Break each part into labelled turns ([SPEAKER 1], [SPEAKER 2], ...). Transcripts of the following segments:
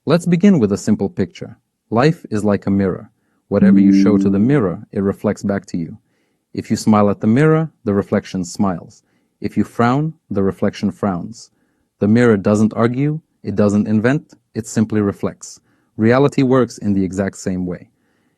[SPEAKER 1] Let's begin with a simple picture. Life is like a mirror. Whatever you show to the mirror, it reflects back to you. If you smile at the mirror, the reflection smiles. If you frown, the reflection frowns. The mirror doesn't argue, it doesn't invent, it simply reflects. Reality works in the exact same way.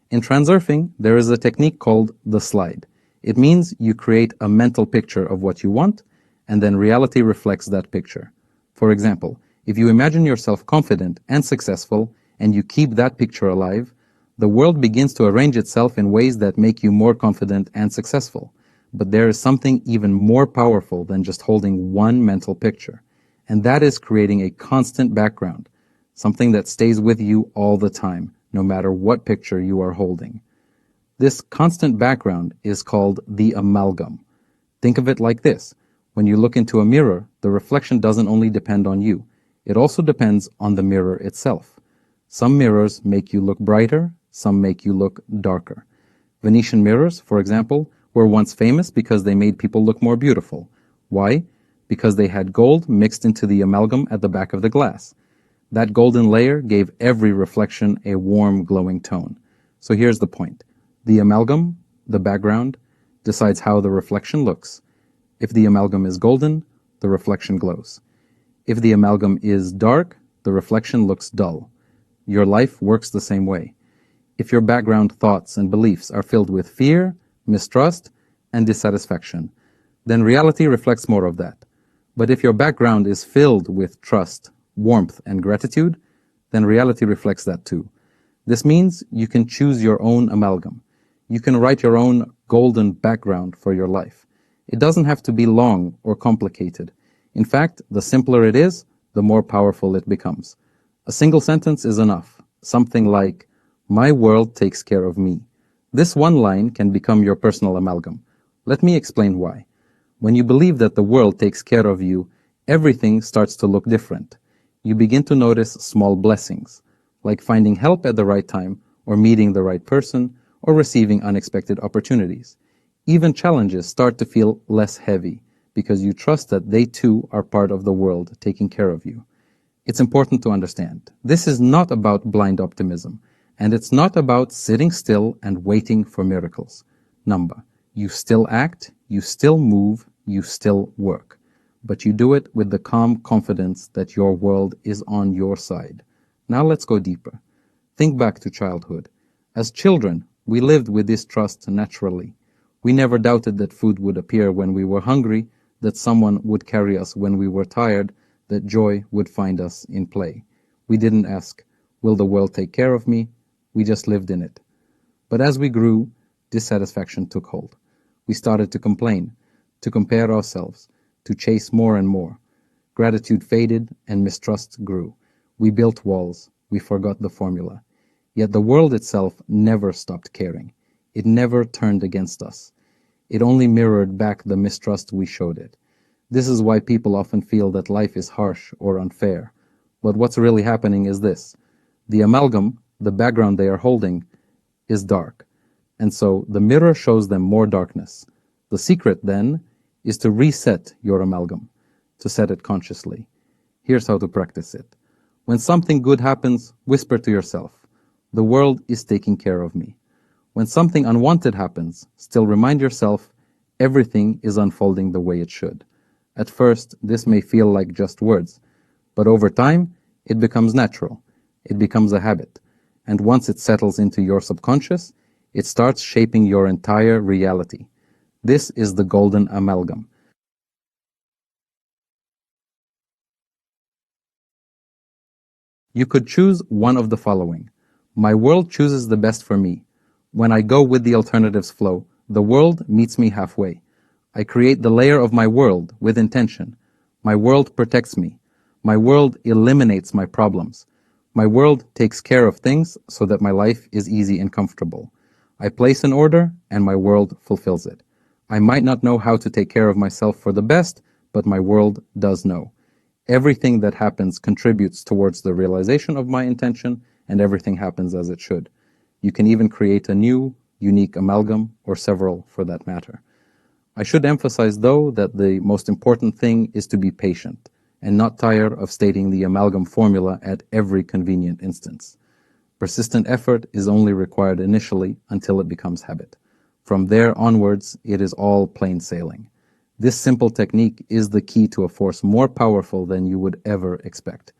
[SPEAKER 1] In Transurfing, there is a technique called the slide. It means you create a mental picture of what you want, and then reality reflects that picture. For example, if you imagine yourself confident and successful, and you keep that picture alive, the world begins to arrange itself in ways that make you more confident and successful. But there is something even more powerful than just holding one mental picture, and that is creating a constant background, something that stays with you all the time, no matter what picture you are holding. This constant background is called the amalgam. Think of it like this. When you look into a mirror, the reflection doesn't only depend on you. It also depends on the mirror itself. Some mirrors make you look brighter, some make you look darker. Venetian mirrors, for example, were once famous because they made people look more beautiful. Why? Because they had gold mixed into the amalgam at the back of the glass. That golden layer gave every reflection a warm, glowing tone. So here's the point. The amalgam, the background, decides how the reflection looks. If the amalgam is golden, the reflection glows. If the amalgam is dark, the reflection looks dull. Your life works the same way. If your background thoughts and beliefs are filled with fear, mistrust, and dissatisfaction, then reality reflects more of that. But if your background is filled with trust, warmth, and gratitude, then reality reflects that too. This means you can choose your own amalgam. You can write your own golden background for your life. It doesn't have to be long or complicated. In fact, the simpler it is, the more powerful it becomes. A single sentence is enough. Something like, "My world takes care of me." This one line can become your personal amalgam. Let me explain why. When you believe that the world takes care of you, everything starts to look different. You begin to notice small blessings, like finding help at the right time, or meeting the right person, or receiving unexpected opportunities. Even challenges start to feel less heavy, because you trust that they too are part of the world taking care of you. It's important to understand. This is not about blind optimism, and it's not about sitting still and waiting for miracles. Number, you still act, you still move, you still work. But you do it with the calm confidence that your world is on your side. Now let's go deeper. Think back to childhood. As children, we lived with this trust naturally. We never doubted that food would appear when we were hungry, that someone would carry us when we were tired, that joy would find us in play. We didn't ask, will the world take care of me? We just lived in it. But as we grew, dissatisfaction took hold. We started to complain, to compare ourselves, to chase more and more. Gratitude faded and mistrust grew. We built walls. We forgot the formula. Yet the world itself never stopped caring. It never turned against us. It only mirrored back the mistrust we showed it. This is why people often feel that life is harsh or unfair. But what's really happening is this. The amalgam, the background they are holding, is dark. And so the mirror shows them more darkness. The secret, then, is to reset your amalgam, to set it consciously. Here's how to practice it. When something good happens, whisper to yourself, "The world is taking care of me." When something unwanted happens, still remind yourself, everything is unfolding the way it should. At first, this may feel like just words, but over time, it becomes natural. It becomes a habit. And once it settles into your subconscious, it starts shaping your entire reality. This is the golden amalgam. You could choose one of the following. My world chooses the best for me. When I go with the alternatives flow, the world meets me halfway. I create the layer of my world with intention. My world protects me. My world eliminates my problems. My world takes care of things so that my life is easy and comfortable. I place an order and my world fulfills it. I might not know how to take care of myself for the best, but my world does know. Everything that happens contributes towards the realization of my intention, and everything happens as it should. You can even create a new, unique amalgam, or several for that matter. I should emphasize, though, that the most important thing is to be patient. and not tire of stating the amalgam formula at every convenient instance. Persistent effort is only required initially until it becomes habit. From there onwards, it is all plain sailing. This simple technique is the key to a force more powerful than you would ever expect.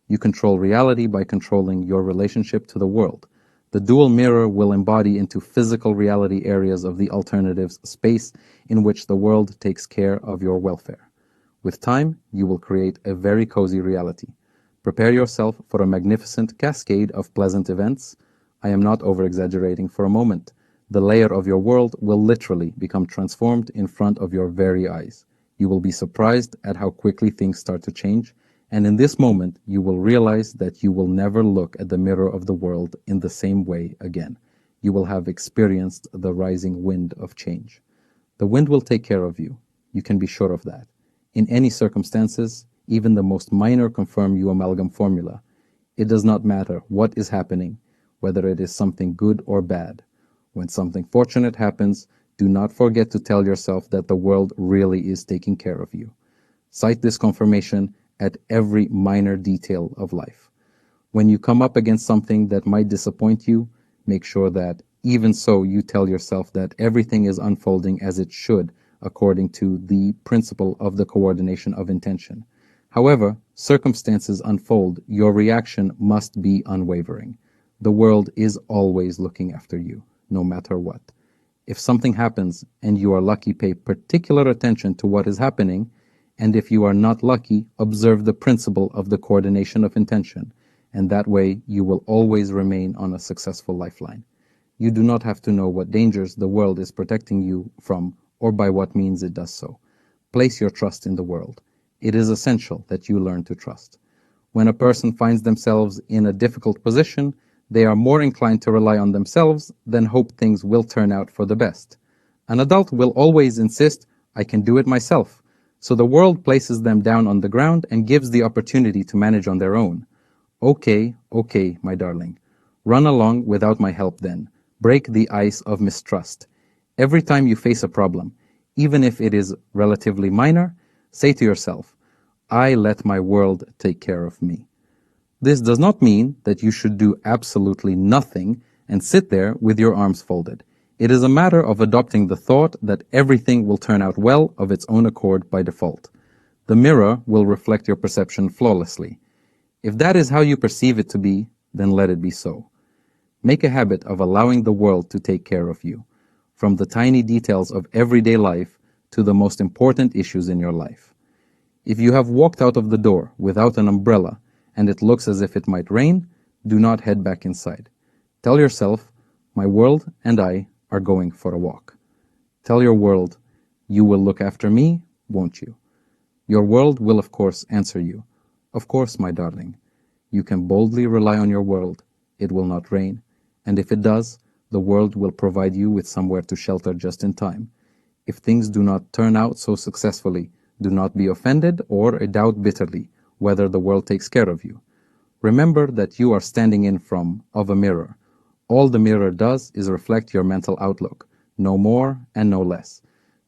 [SPEAKER 1] You control reality by controlling your relationship to the world. The dual mirror will embody into physical reality areas of the alternatives space in which the world takes care of your welfare. With time, you will create a very cozy reality. Prepare yourself for a magnificent cascade of pleasant events. I am not over-exaggerating for a moment. The layer of your world will literally become transformed in front of your very eyes. You will be surprised at how quickly things start to change, and in this moment, you will realize that you will never look at the mirror of the world in the same way again. You will have experienced the rising wind of change. The wind will take care of you. You can be sure of that. In any circumstances, even the most minor confirm you amalgam formula. It does not matter what is happening, whether it is something good or bad. When something fortunate happens, do not forget to tell yourself that the world really is taking care of you. Cite this confirmation at every minor detail of life. When you come up against something that might disappoint you, make sure that even so you tell yourself that everything is unfolding as it should according to the principle of the coordination of intention. However circumstances unfold, your reaction must be unwavering. The world is always looking after you, no matter what. If something happens and you are lucky, pay particular attention to what is happening, and if you are not lucky, observe the principle of the coordination of intention, and that way you will always remain on a successful lifeline. You do not have to know what dangers the world is protecting you from or by what means it does so. Place your trust in the world. It is essential that you learn to trust. When a person finds themselves in a difficult position, they are more inclined to rely on themselves than hope things will turn out for the best. An adult will always insist, I can do it myself. So the world places them down on the ground and gives the opportunity to manage on their own. Okay, my darling. Run along without my help then. Break the ice of mistrust. Every time you face a problem, even if it is relatively minor, say to yourself, I let my world take care of me. This does not mean that you should do absolutely nothing and sit there with your arms folded. It is a matter of adopting the thought that everything will turn out well of its own accord by default. The mirror will reflect your perception flawlessly. If that is how you perceive it to be, then let it be so. Make a habit of allowing the world to take care of you, from the tiny details of everyday life to the most important issues in your life. If you have walked out of the door without an umbrella and it looks as if it might rain, do not head back inside. Tell yourself, my world and I are going for a walk. Tell your world, you will look after me, won't you? Your world will of course answer you. Of course, my darling. You can boldly rely on your world. It will not rain. And if it does, the world will provide you with somewhere to shelter just in time. If things do not turn out so successfully, do not be offended or doubt bitterly whether the world takes care of you. Remember that you are standing in front of a mirror. All the mirror does is reflect your mental outlook, no more and no less.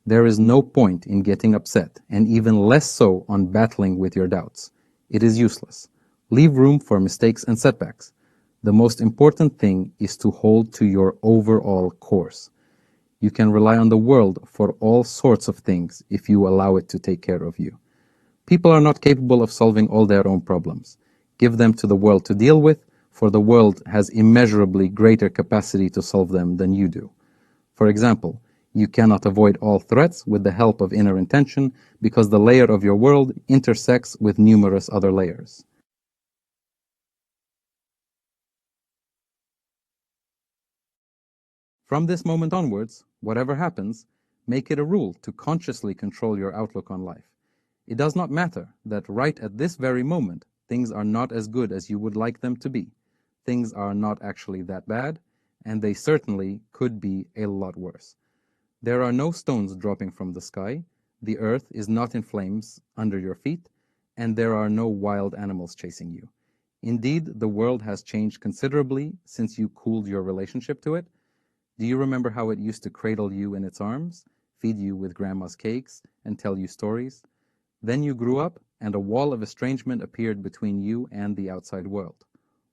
[SPEAKER 1] There is no point in getting upset, and even less so on battling with your doubts. It is useless. Leave room for mistakes and setbacks. The most important thing is to hold to your overall course. You can rely on the world for all sorts of things if you allow it to take care of you. People are not capable of solving all their own problems. Give them to the world to deal with, for the world has immeasurably greater capacity to solve them than you do. For example, you cannot avoid all threats with the help of inner intention because the layer of your world intersects with numerous other layers. From this moment onwards, whatever happens, make it a rule to consciously control your outlook on life. It does not matter that right at this very moment, things are not as good as you would like them to be. Things are not actually that bad, and they certainly could be a lot worse. There are no stones dropping from the sky, the earth is not in flames under your feet, and there are no wild animals chasing you. Indeed, the world has changed considerably since you cooled your relationship to it. Do you remember how it used to cradle you in its arms, feed you with grandma's cakes, and tell you stories? Then you grew up and a wall of estrangement appeared between you and the outside world.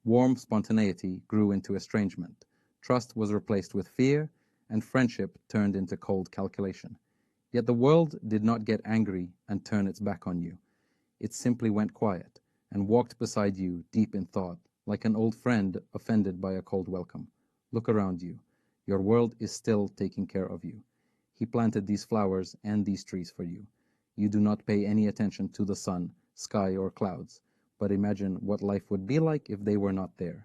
[SPEAKER 1] Warm spontaneity grew into estrangement. Trust was replaced with fear, and friendship turned into cold calculation. Yet the world did not get angry and turn its back on you. It simply went quiet and walked beside you deep in thought, like an old friend offended by a cold welcome. Look around you. Your world is still taking care of you. He planted these flowers and these trees for you. You do not pay any attention to the sun, sky, or clouds, but imagine what life would be like if they were not there.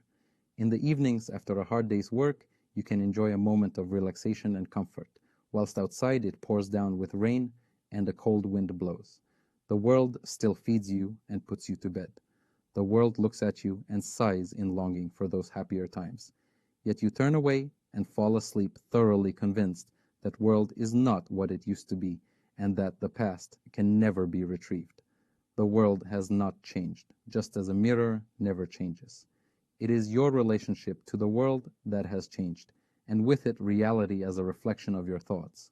[SPEAKER 1] In the evenings after a hard day's work, you can enjoy a moment of relaxation and comfort, whilst outside it pours down with rain and a cold wind blows. The world still feeds you and puts you to bed. The world looks at you and sighs in longing for those happier times. Yet you turn away and fall asleep thoroughly convinced that world is not what it used to be and that the past can never be retrieved. The world has not changed, just as a mirror never changes. It is your relationship to the world that has changed, and with it reality as a reflection of your thoughts.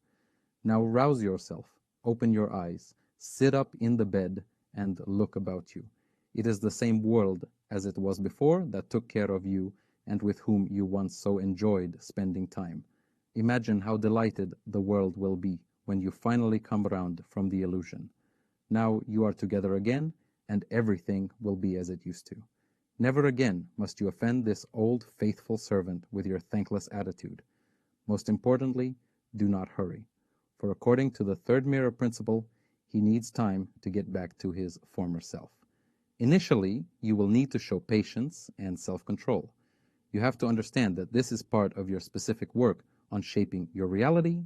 [SPEAKER 1] Now rouse yourself, open your eyes, sit up in the bed, and look about you. It is the same world as it was before that took care of you and with whom you once so enjoyed spending time. Imagine how delighted the world will be when you finally come round from the illusion. Now you are together again, and everything will be as it used to. Never again must you offend this old faithful servant with your thankless attitude. Most importantly, do not hurry, for according to the third mirror principle, he needs time to get back to his former self. Initially, you will need to show patience and self-control. You have to understand that this is part of your specific work on shaping your reality